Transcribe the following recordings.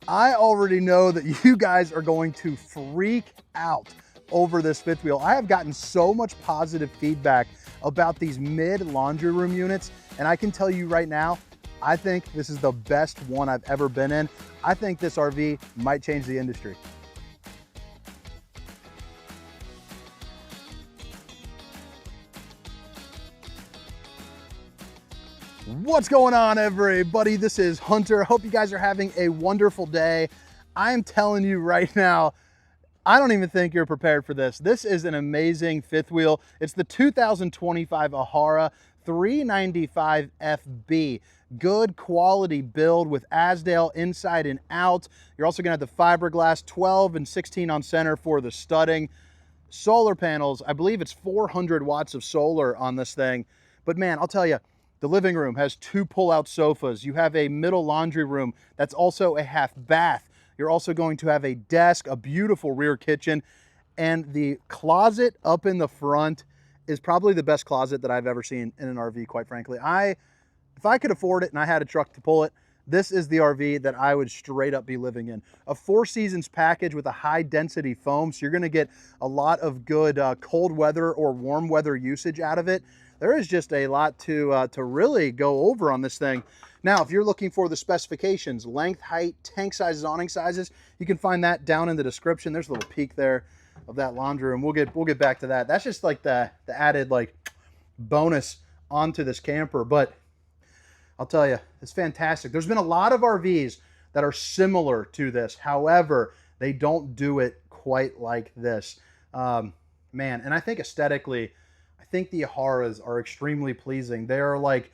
I already know that you guys are going to freak out over this fifth wheel. I have gotten so much positive feedback about these mid laundry room units, and I can tell you right now, I think this is the best one I've ever been in. I think this RV might change the industry. What's going on, everybody? This is Hunter. Hope you guys are having a wonderful day. I'm telling you right now, I don't even think you're prepared for this. This is an amazing fifth wheel. It's the 2025 Ahara 395FB. Good quality build with Asdale inside and out. You're also gonna have the fiberglass 12 and 16 on center for the studding. Solar panels, I believe it's 400 watts of solar on this thing. But man, I'll tell you, the living room has two pull-out sofas. You have a middle laundry room that's also a half bath. You're also going to have a desk, a beautiful rear kitchen, and the closet up in the front is probably the best closet that I've ever seen in an RV, quite frankly. If I could afford it and I had a truck to pull it, this is the RV that I would straight up be living in. A 4 seasons package with a high density foam, so you're gonna get a lot of good cold weather or warm weather usage out of it. There is just a lot to really go over on this thing. Now, if you're looking for the specifications, length, height, tank sizes, awning sizes, you can find that down in the description. There's a little peek there of that laundry room. We'll get back to that. That's just like the added like bonus onto this camper. But I'll tell you, it's fantastic. There's been a lot of RVs that are similar to this. However, they don't do it quite like this. Man, and I think aesthetically, I think the Aharas are extremely pleasing. They're light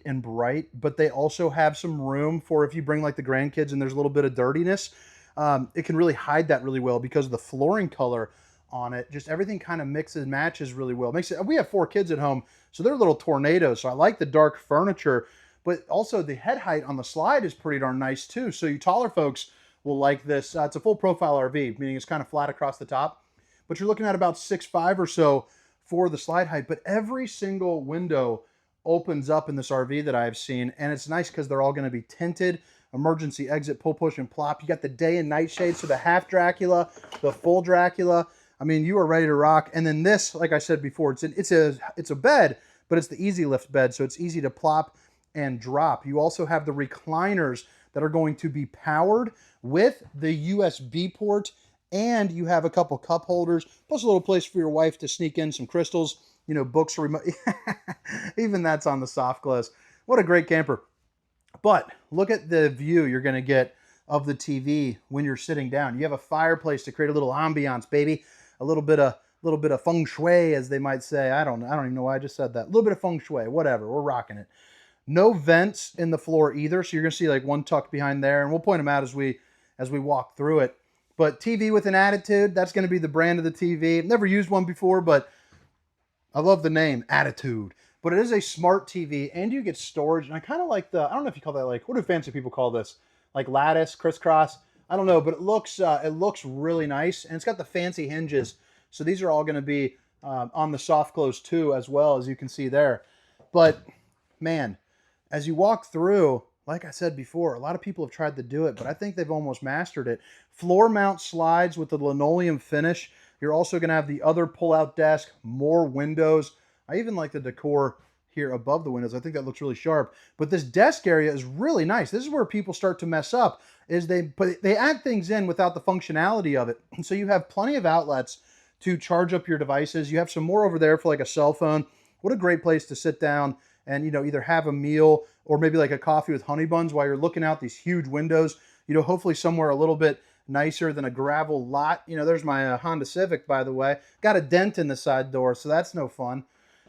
and bright, but they also have some room for if you bring like the grandkids and there's a little bit of dirtiness, it can really hide that really well because of the flooring color on it. Just everything kind of mixes and matches really well. Makes it. We have 4 kids at home, so they're little tornadoes. So I like the dark furniture, but also the head height on the slide is pretty darn nice too. So you taller folks will like this. It's a full profile RV, meaning it's kind of flat across the top, but you're looking at about 6'5" or so for the slide height. But every single window opens up in this RV that I've seen, and it's nice because they're all going to be tinted. Emergency exit, pull, push, and plop. You got the day and night shades, so the half Dracula, the full Dracula. I mean, you are ready to rock. And then this, like I said before, it's a bed, but it's the easy lift bed, so it's easy to plop and drop. You also have the recliners that are going to be powered with the USB port, and you have a couple cup holders, plus a little place for your wife to sneak in some crystals, you know, books, remote. Even that's on the soft close. What a great camper. But look at the view you're going to get of the TV when you're sitting down. You have a fireplace to create a little ambiance, baby. A little bit of feng shui, as they might say. I don't even know why I just said that. A little bit of feng shui, whatever. We're rocking it. No vents in the floor either, so you're going to see like one tucked behind there, and we'll point them out as we walk through it. But TV with an attitude, that's going to be the brand of the TV. Never used one before, but I love the name, Attitude. But it is a smart TV, and you get storage. And I kind of like I don't know if you call that, like, what do fancy people call this? Like lattice, crisscross? I don't know, but it looks really nice. And it's got the fancy hinges. So these are all going to be on the soft close too, as well, as you can see there. But man, as you walk through, like I said before, a lot of people have tried to do it, but I think they've almost mastered it. Floor mount slides with the linoleum finish. You're also going to have the other pull-out desk, more windows. I even like the decor here above the windows. I think that looks really sharp. But this desk area is really nice. This is where people start to mess up, is they add things in without the functionality of it. And so you have plenty of outlets to charge up your devices. You have some more over there for like a cell phone. What a great place to sit down and, you know, either have a meal or maybe like a coffee with honey buns while you're looking out these huge windows, you know, hopefully somewhere a little bit nicer than a gravel lot. You know, there's my Honda Civic, by the way. Got a dent in the side door, so that's no fun.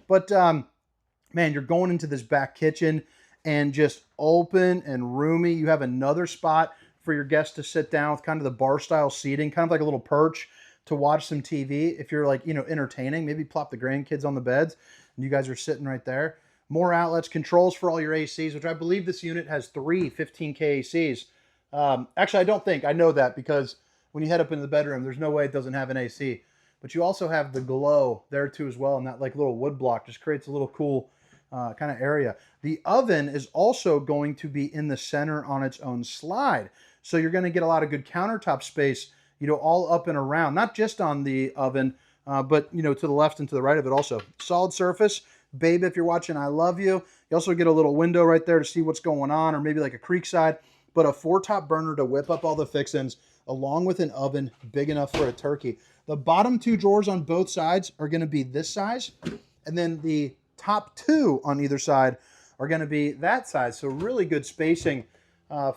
But man, you're going into this back kitchen and just open and roomy. You have another spot for your guests to sit down with kind of the bar style seating, kind of like a little perch to watch some TV. If you're like, you know, entertaining, maybe plop the grandkids on the beds and you guys are sitting right there. More outlets, controls for all your ACs, which I believe this unit has 3 15K ACs. Actually, I don't think. I know that because when you head up into the bedroom, there's no way it doesn't have an AC. But you also have the glow there too as well, and that like little wood block just creates a little cool kind of area. The oven is also going to be in the center on its own slide. So you're going to get a lot of good countertop space, you know, all up and around, not just on the oven, but, you know, to the left and to the right of it also. Solid surface. Babe, if you're watching, I love you. You also get a little window right there to see what's going on, or maybe like a creek side, but a 4-top burner to whip up all the fixings, along with an oven big enough for a turkey. The bottom 2 drawers on both sides are going to be this size, and then the top 2 on either side are going to be that size. So really good spacing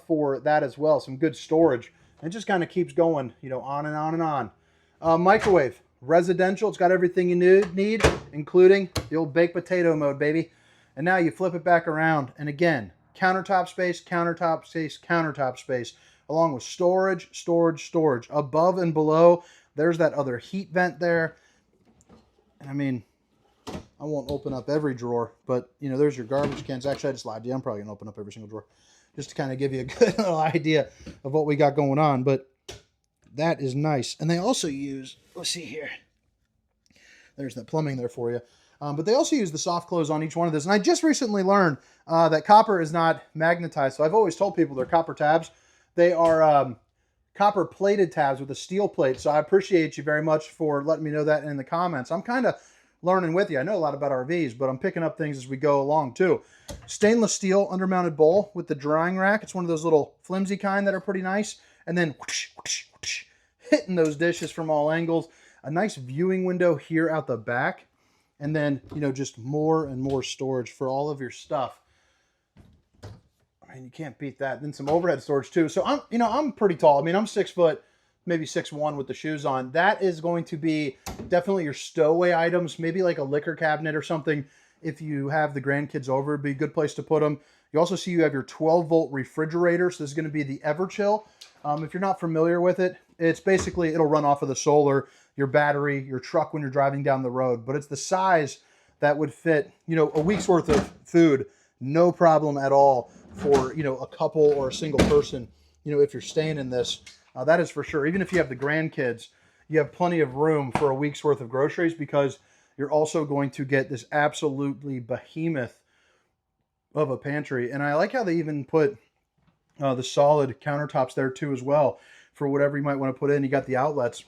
for that as well. Some good storage. It just kind of keeps going, you know, on and on and on. Microwave, residential. It's got everything you need, including the old baked potato mode, baby. And now you flip it back around, and again, countertop space, countertop space, countertop space, along with storage, storage, storage. Above and below, there's that other heat vent there. I mean, I won't open up every drawer, but, you know, there's your garbage cans. Actually, I just lied to you. I'm probably going to open up every single drawer just to kind of give you a good little idea of what we got going on. But that is nice. And they also use, let's see here. There's that plumbing there for you. But they also use the soft close on each one of this. And I just recently learned that copper is not magnetized. So I've always told people they're copper tabs. They are copper plated tabs with a steel plate. So I appreciate you very much for letting me know that in the comments. I'm kind of learning with you. I know a lot about RVs, but I'm picking up things as we go along too. Stainless steel undermounted bowl with the drying rack. It's one of those little flimsy kind that are pretty nice. And then whoosh, whoosh, whoosh, hitting those dishes from all angles. A nice viewing window here out the back. And then, you know, just more and more storage for all of your stuff. I mean, you can't beat that. Then some overhead storage too. So I'm pretty tall. I mean, I'm 6 foot, maybe 6'1" with the shoes on. That is going to be definitely your stowaway items, maybe like a liquor cabinet or something. If you have the grandkids over, it'd be a good place to put them. You also see you have your 12-volt refrigerator. So this is going to be the Everchill. If you're not familiar with it, it's basically, it'll run off of the solar, your battery, your truck when you're driving down the road. But it's the size that would fit, you know, a week's worth of food, no problem at all for, you know, a couple or a single person, you know, if you're staying in this. That is for sure. Even if you have the grandkids, you have plenty of room for a week's worth of groceries, because you're also going to get this absolutely behemoth of a pantry. And I like how they even put the solid countertops there too as well for whatever you might want to put in. You got the outlets,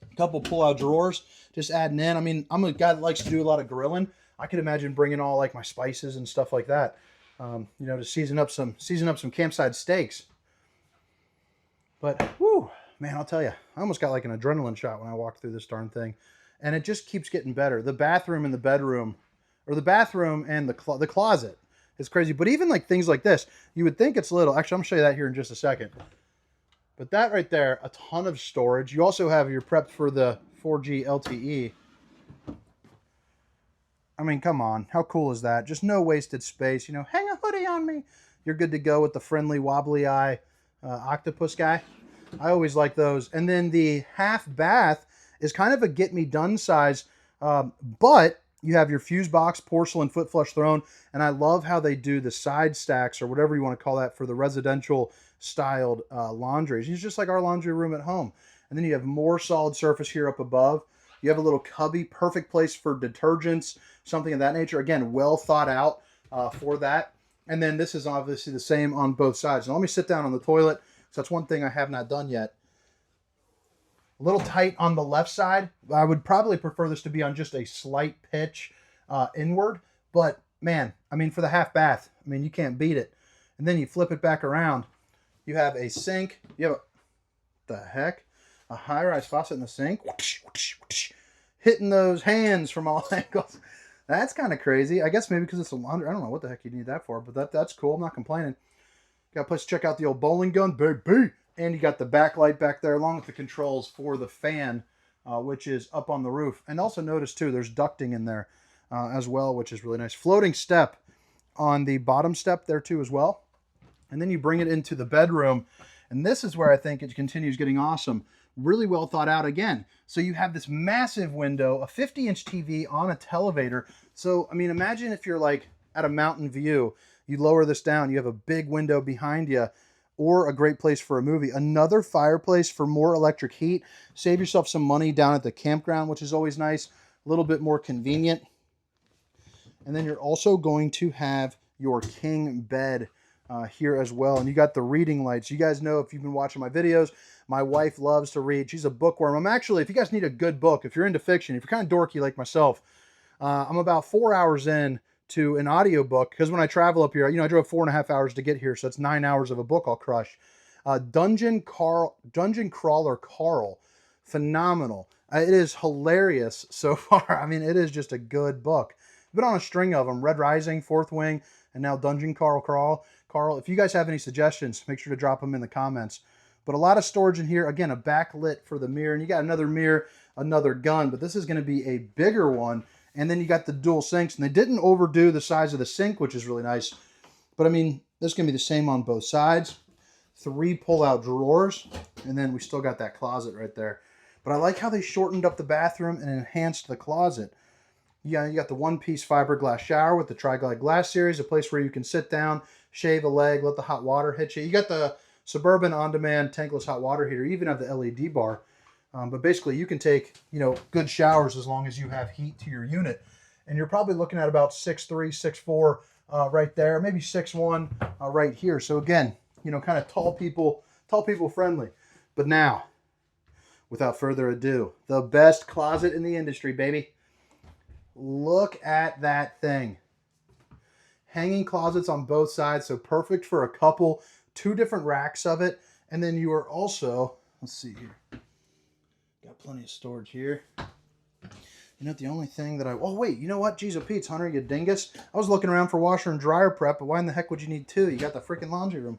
a couple pull-out drawers, just adding in. I mean, I'm a guy that likes to do a lot of grilling. I could imagine bringing all like my spices and stuff like that, you know, to season up some campsite steaks. But, whoo, man, I'll tell you, I almost got like an adrenaline shot when I walked through this darn thing. And it just keeps getting better. The bathroom and the bedroom, or the bathroom and the closet is crazy. But even like things like this, you would think it's little. Actually, I'm going to show you that here in just a second. But that right there, a ton of storage. You also have your prep for the 4G LTE. I mean, come on. How cool is that? Just no wasted space. You know, hang a hoodie on me. You're good to go with the friendly wobbly eye octopus guy. I always like those. And then the half bath is kind of a get me done size, but you have your fuse box, porcelain foot flush throne, and I love how they do the side stacks or whatever you want to call that for the residential styled laundries. It's just like our laundry room at home. And then you have more solid surface here up above. You have a little cubby, perfect place for detergents, something of that nature. Again, well thought out for that. And then this is obviously the same on both sides. Now let me sit down on the toilet. So that's one thing I have not done yet. A little tight on the left side. I would probably prefer this to be on just a slight pitch inward. But man, I mean, for the half bath, I mean, you can't beat it. And then you flip it back around. You have a sink. You have the heck? A high-rise faucet in the sink. Whoosh, whoosh, whoosh. Hitting those hands from all angles. That's kind of crazy. I guess maybe because it's a laundry. I don't know what the heck you need that for, but that's cool. I'm not complaining. Got a place to check out the old bowling gun, baby. And you got the backlight back there along with the controls for the fan, which is up on the roof. And also notice too, there's ducting in there as well, which is really nice. Floating step on the bottom step there too as well. And then you bring it into the bedroom. And this is where I think it continues getting awesome. Really well thought out again. So you have this massive window, a 50-inch TV on a televator. So, I mean, imagine if you're like at a mountain view, you lower this down, you have a big window behind you, or a great place for a movie. Another fireplace for more electric heat. Save yourself some money down at the campground, which is always nice. A little bit more convenient. And then you're also going to have your king bed here as well. And you got the reading lights. You guys know, if you've been watching my videos, my wife loves to read. She's a bookworm. I'm actually, if you guys need a good book, if you're into fiction, if you're kind of dorky like myself, I'm about 4 hours in to an audiobook, because when I travel up here, I drove 4.5 hours to get here, so it's 9 hours of a book I'll crush. Dungeon Crawler Carl, phenomenal. It is hilarious so far. I mean, it is just a good book. I've been on a string of them: Red Rising, Fourth Wing, and now Dungeon Carl. If you guys have any suggestions, make sure to drop them in the comments. But a lot of storage in here. Again, a backlit for the mirror, and you got another mirror, another gun, but this is going to be a bigger one. And then you got the dual sinks, and they didn't overdo the size of the sink, which is really nice. But I mean, this is going to be the same on both sides. 3 pull-out drawers, and then we still got that closet right there. But I like how they shortened up the bathroom and enhanced the closet. Yeah, you got the one-piece fiberglass shower with the Tri-Glide glass series, a place where you can sit down, shave a leg, let the hot water hit you. You got the Suburban on-demand tankless hot water heater. You even have the LED bar. But basically, you can take, good showers as long as you have heat to your unit. And you're probably looking at about 6'3", 6'4", right there, maybe 6'1", right here. So again, kind of tall people friendly. But now, without further ado, the best closet in the industry, baby. Look at that thing. Hanging closets on both sides, so perfect for a couple. 2 different racks of it. And then you are also, let's see here. Got plenty of storage here. The only thing that oh wait, you know what? Jeez, oh Pete's, Hunter, you dingus. I was looking around for washer and dryer prep, but why in the heck would you need 2? You got the freaking laundry room.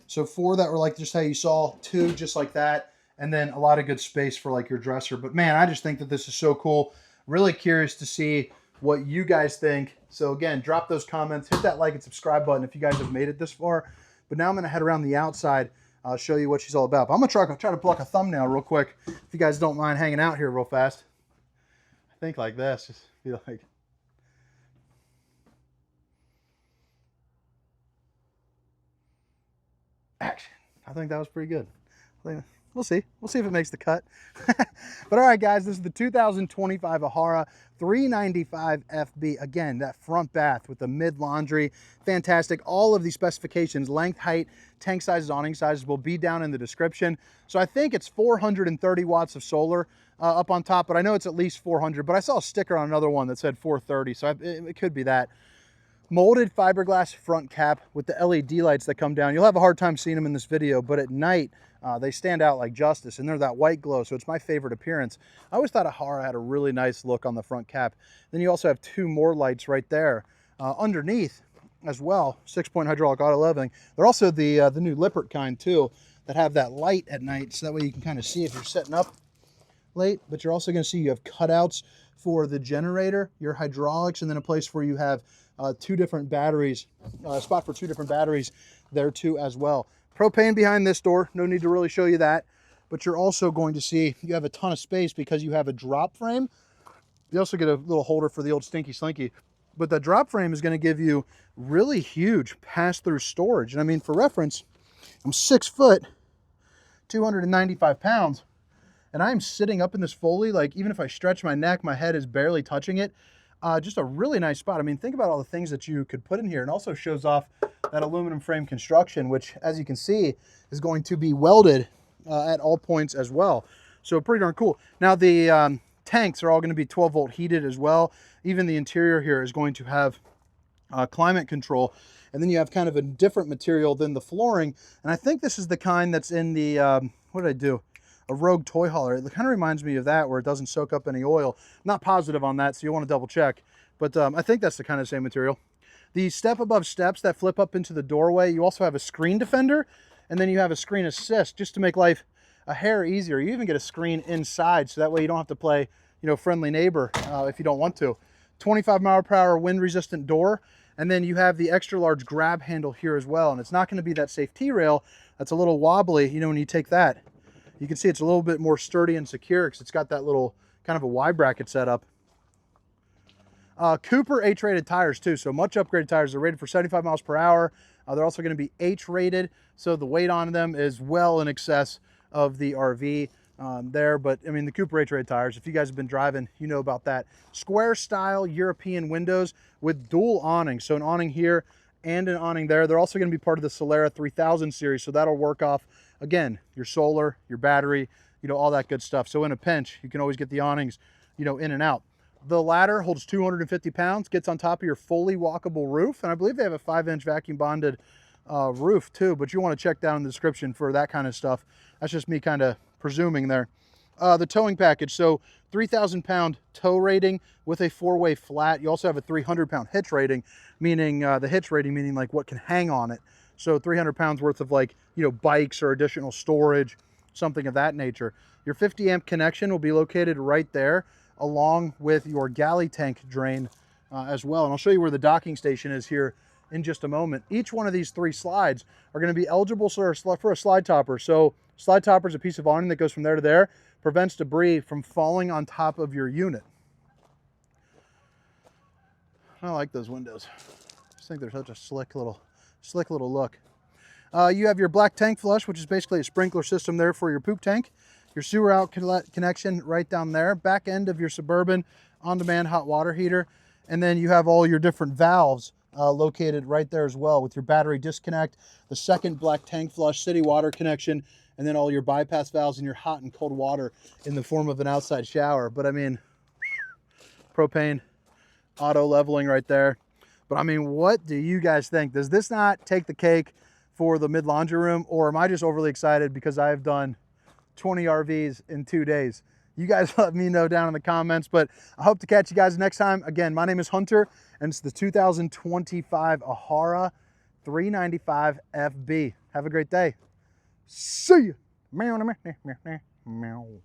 So 4 that were like just how you saw, 2 just like that, and then a lot of good space for like your dresser. But man, I just think that this is so cool. Really curious to see what you guys think. So again, drop those comments, hit that like and subscribe button if you guys have made it this far. But now I'm going to head around the outside. I'll show you what she's all about. But I'm going to try to pluck a thumbnail real quick, if you guys don't mind hanging out here real fast. I think like this, just be like... Action. I think that was pretty good. We'll see. We'll see if it makes the cut. But all right, guys, this is the 2025 Ahara 395FB. Again, that front bath with the mid laundry. Fantastic. All of these specifications, length, height, tank sizes, awning sizes, will be down in the description. So I think it's 430 watts of solar up on top, but I know it's at least 400. But I saw a sticker on another one that said 430, so it could be that. Molded fiberglass front cap with the LED lights that come down. You'll have a hard time seeing them in this video, but at night, they stand out like justice, and they're that white glow, so it's my favorite appearance. I always thought Ahara had a really nice look on the front cap. Then you also have 2 more lights right there underneath as well, 6-point hydraulic auto leveling. They're also the new Lippert kind too, that have that light at night, so that way you can kind of see if you're setting up late. But you're also going to see you have cutouts for the generator, your hydraulics, and then a place where you have 2 different batteries, a spot for 2 different batteries there too as well. Propane behind this door, no need to really show you that. But you're also going to see you have a ton of space because you have a drop frame. You also get a little holder for the old Stinky Slinky. But the drop frame is going to give you really huge pass-through storage. And I mean, for reference, I'm 6 foot, 295 pounds. And I'm sitting up in this Foley, like even if I stretch my neck, my head is barely touching it. Just a really nice spot. I mean, think about all the things that you could put in here. And also shows off that aluminum frame construction, which, as you can see, is going to be welded at all points as well. So pretty darn cool. Now the tanks are all going to be 12-volt heated as well. Even the interior here is going to have climate control. And then you have kind of a different material than the flooring. And I think this is the kind that's in the, what did I do? A Rogue toy hauler. It kind of reminds me of that, where it doesn't soak up any oil. I'm not positive on that, so you'll want to double check. But I think that's the kind of same material. The step above steps that flip up into the doorway, you also have a screen defender, and then you have a screen assist just to make life a hair easier. You even get a screen inside, so that way you don't have to play, friendly neighbor if you don't want to. 25-mile-per-hour wind-resistant door, and then you have the extra large grab handle here as well. And it's not going to be that safe T-rail that's a little wobbly, when you take that. You can see it's a little bit more sturdy and secure because it's got that little kind of a Y bracket set up. Cooper H-rated tires too, so much upgraded tires. They're rated for 75 miles per hour. They're also going to be H-rated, so the weight on them is well in excess of the RV there. But I mean, the Cooper H-rated tires, if you guys have been driving, you know about that. Square style European windows with dual awning. So an awning here and an awning there. They're also going to be part of the Ahara 3000 series, so that'll work off, again, your solar, your battery, you know, all that good stuff. So in a pinch, you can always get the awnings, you know, in and out. The ladder holds 250 pounds, gets on top of your fully walkable roof, and I believe they have a 5-inch vacuum bonded roof too, but you want to check down in the description for that kind of stuff. That's just me kind of presuming there. The towing package, so 3,000 pound tow rating with a 4-way flat. You also have a 300 pound hitch rating, meaning the hitch rating meaning like what can hang on it. So 300 pounds worth of, like, you know, bikes or additional storage, something of that nature. Your 50 amp connection will be located right there, along with your galley tank drain as well. And I'll show you where the docking station is here in just a moment. Each one of these 3 slides are going to be eligible for a slide topper. So slide topper is a piece of awning that goes from there to there, prevents debris from falling on top of your unit. I like those windows. I just think they're such a slick little look. You have your black tank flush, which is basically a sprinkler system there for your poop tank. Your sewer out connection right down there. Back end of your Suburban on-demand hot water heater. And then you have all your different valves located right there as well, with your battery disconnect, the second black tank flush, city water connection, and then all your bypass valves and your hot and cold water in the form of an outside shower. But I mean, propane, auto leveling right there. But I mean, what do you guys think? Does this not take the cake for the mid laundry room, or am I just overly excited because I've done 20 RVs in 2 days? You guys let me know down in the comments, but I hope to catch you guys next time. Again, my name is Hunter, and it's the 2025 Ahara 395FB. Have a great day. See ya. Meow.